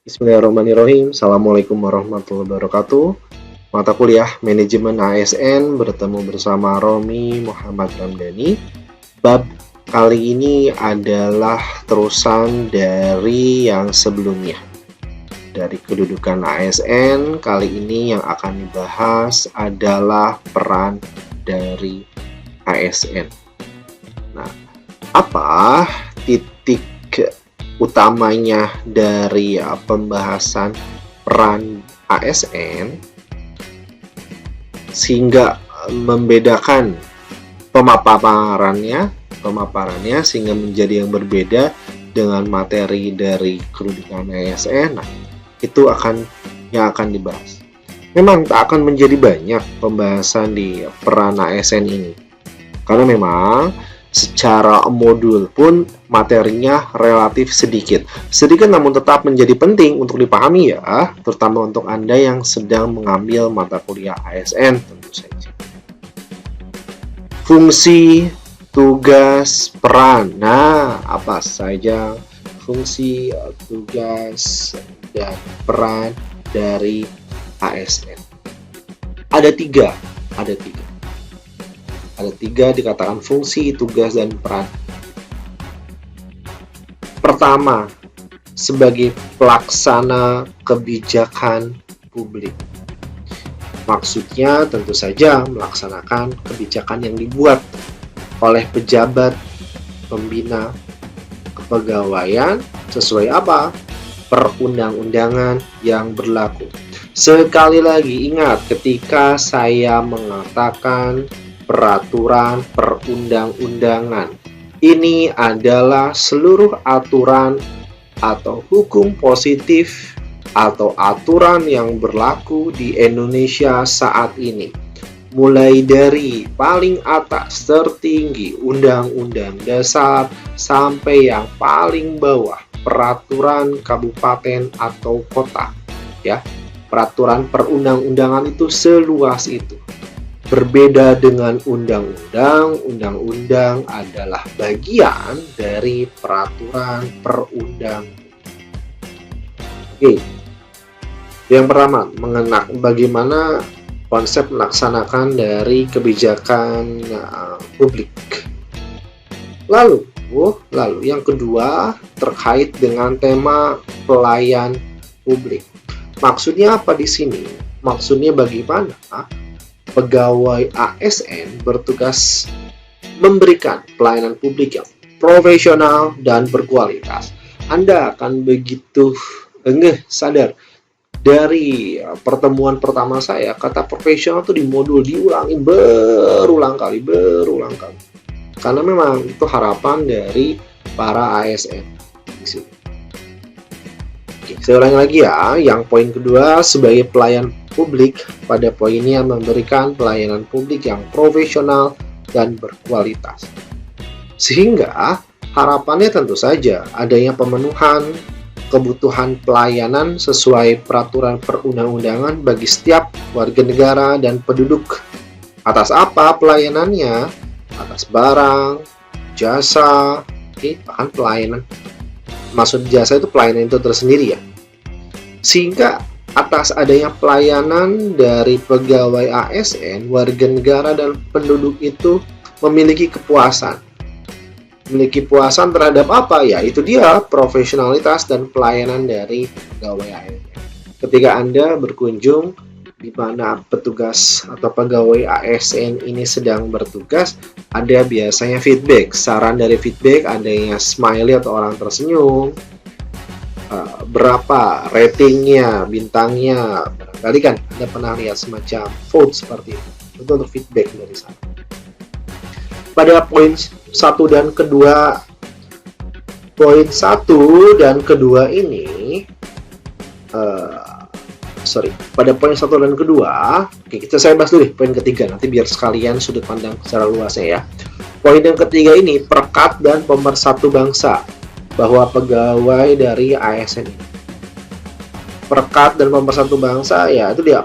Bismillahirrahmanirrahim. Assalamualaikum warahmatullahi wabarakatuh. Mata kuliah Manajemen ASN bertemu bersama Romi Muhammad Ramdhani. Bab kali ini adalah terusan dari yang sebelumnya. Dari kedudukan ASN, kali ini yang akan dibahas adalah peran dari ASN. Nah, apa titik utamanya dari pembahasan peran ASN sehingga membedakan pemaparannya sehingga menjadi yang berbeda dengan materi dari kedudukan ASN. Nah, itu yang akan dibahas. Memang tak akan menjadi banyak pembahasan di peran ASN ini, karena memang secara modul pun materinya relatif sedikit namun tetap menjadi penting untuk dipahami ya, terutama untuk Anda yang sedang mengambil mata kuliah ASN tentu saja. Fungsi, tugas, peran. Nah, apa saja fungsi, tugas, dan peran dari ASN? Ada tiga. Ada tiga dikatakan fungsi, tugas, dan peran. Pertama, sebagai pelaksana kebijakan publik. Maksudnya tentu saja melaksanakan kebijakan yang dibuat oleh pejabat, pembina, kepegawaian sesuai apa? Perundang-undangan yang berlaku. Sekali lagi ingat, ketika saya mengatakan peraturan perundang-undangan, ini adalah seluruh aturan atau hukum positif atau aturan yang berlaku di Indonesia saat ini, mulai dari paling atas tertinggi Undang-Undang Dasar sampai yang paling bawah peraturan kabupaten atau kota ya. Peraturan perundang-undangan itu seluas itu. Berbeda dengan undang-undang, undang-undang adalah bagian dari peraturan perundang. Oke. Yang pertama, bagaimana konsep melaksanakan dari kebijakan publik. Lalu yang kedua terkait dengan tema pelayan publik. Maksudnya apa di sini? Maksudnya bagaimana pegawai ASN bertugas memberikan pelayanan publik yang profesional dan berkualitas. Anda akan begitu sadar dari pertemuan pertama saya, kata profesional itu di modul diulangi berulang kali. Karena memang itu harapan dari para ASN di sini. Oke, saya ulangi lagi ya. Yang poin kedua, sebagai pelayan publik, pada poinnya memberikan pelayanan publik yang profesional dan berkualitas. Sehingga harapannya tentu saja adanya pemenuhan kebutuhan pelayanan sesuai peraturan perundang-undangan bagi setiap warga negara dan penduduk. Atas apa pelayanannya? Atas barang, jasa, bahkan pelayanan. Maksud jasa itu pelayanan itu tersendiri ya. Sehingga atas adanya pelayanan dari pegawai ASN, warga negara dan penduduk itu memiliki kepuasan. Memiliki puasan terhadap apa? Ya, itu dia profesionalitas dan pelayanan dari pegawai ASN. Ketika Anda berkunjung di mana petugas atau pegawai ASN ini sedang bertugas, ada biasanya feedback, saran dari feedback, adanya smiley atau orang tersenyum, berapa ratingnya, bintangnya, barangkali kan Anda pernah lihat semacam vote seperti itu untuk feedback dari sana. Pada poin 1 dan kedua, ini pada poin 1 dan kedua, saya bahas dulu poin ketiga, nanti biar sekalian sudut pandang secara luasnya ya. Poin yang ketiga ini, perekat dan pemersatu bangsa, bahwa pegawai dari ASN ini perekat dan pemersatu bangsa, ya itu dia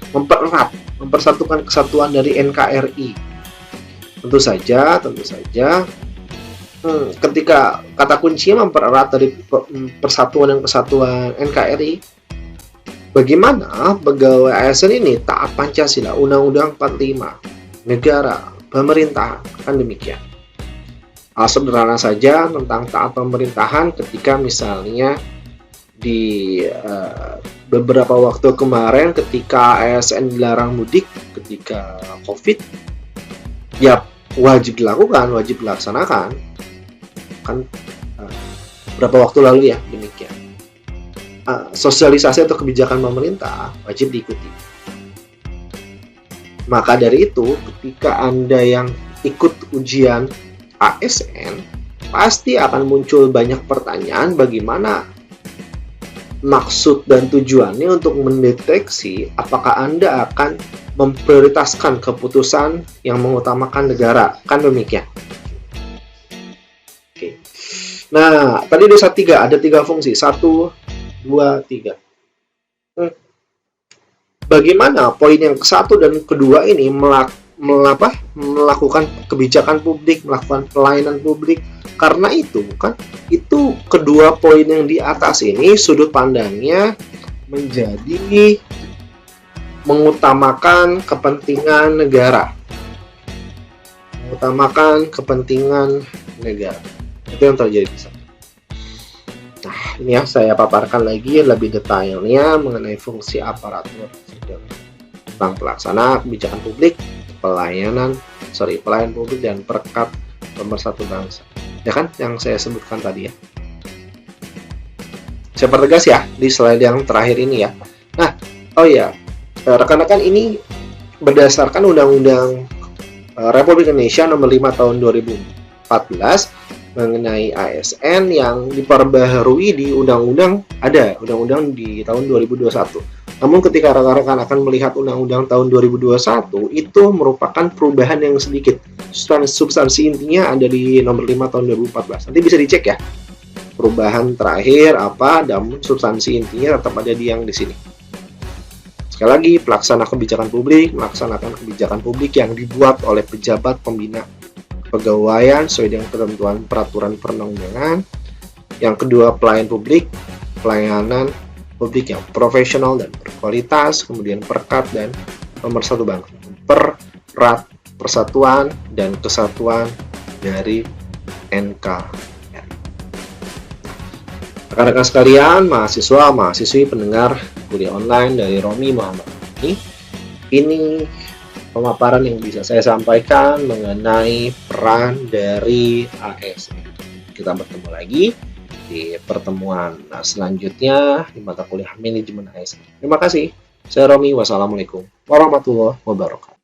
mempererat, mempersatukan kesatuan dari NKRI. Tentu saja ketika kata kuncinya mempererat dari persatuan dan kesatuan NKRI, bagaimana pegawai ASN ini taat Pancasila, Undang-Undang 45, negara, pemerintah, kan demikian. Sederhana saja tentang taat pemerintahan ketika misalnya di beberapa waktu kemarin ketika ASN dilarang mudik ketika COVID, ya wajib dilakukan, wajib dilaksanakan. Kan berapa waktu lalu ya demikian. Sosialisasi atau kebijakan pemerintah wajib diikuti. Maka dari itu, ketika Anda yang ikut ujian ASN, pasti akan muncul banyak pertanyaan bagaimana maksud dan tujuannya untuk mendeteksi apakah Anda akan memprioritaskan keputusan yang mengutamakan negara. Kan demikian. Oke. Nah, tadi dosa 3, ada 3 fungsi. 1, 2, 3. Bagaimana poin yang ke-1 dan ke-2 ini melakukan kebijakan publik, melakukan pelayanan publik. Karena itu kan, itu kedua poin yang di atas ini sudut pandangnya menjadi mengutamakan kepentingan negara. Mengutamakan kepentingan negara. Itu yang terjadi di sana. Nah, ini ya saya paparkan lagi lebih detailnya mengenai fungsi aparatur tentang pelaksana kebijakan publik, pelayanan publik dan Perkap Pemersatu Bangsa. Ya kan, yang saya sebutkan tadi ya. Saya pertegas ya di slide yang terakhir ini ya. Nah, oh ya, rekan-rekan, ini berdasarkan Undang-Undang Republik Indonesia Nomor 5 Tahun 2014 mengenai ASN yang diperbaharui di undang-undang, ada undang-undang di tahun 2021. Namun ketika rekan-rekan akan melihat undang-undang tahun 2021, itu merupakan perubahan yang sedikit. Substansi intinya ada di nomor 5 tahun 2014. Nanti bisa dicek ya. Perubahan terakhir apa, namun substansi intinya tetap ada di yang di sini. Sekali lagi, pelaksana kebijakan publik, melaksanakan kebijakan publik yang dibuat oleh pejabat pembina kepegawaian sesuai dengan ketentuan peraturan perundang-undangan. Yang kedua, pelayan publik, pelayanan publik yang profesional dan berkualitas. Kemudian Perkap dan Pemersatu Bangsa, pererat persatuan dan kesatuan dari NKRI. Rekan-rekan sekalian, mahasiswa, mahasiswi, pendengar kuliah online dari Romi Muhammad ini pemaparan yang bisa saya sampaikan mengenai peran dari ASN. Kita bertemu lagi di pertemuan selanjutnya di mata kuliah manajemen ASN. Terima kasih. Saya Romi. Wassalamualaikum warahmatullahi wabarakatuh.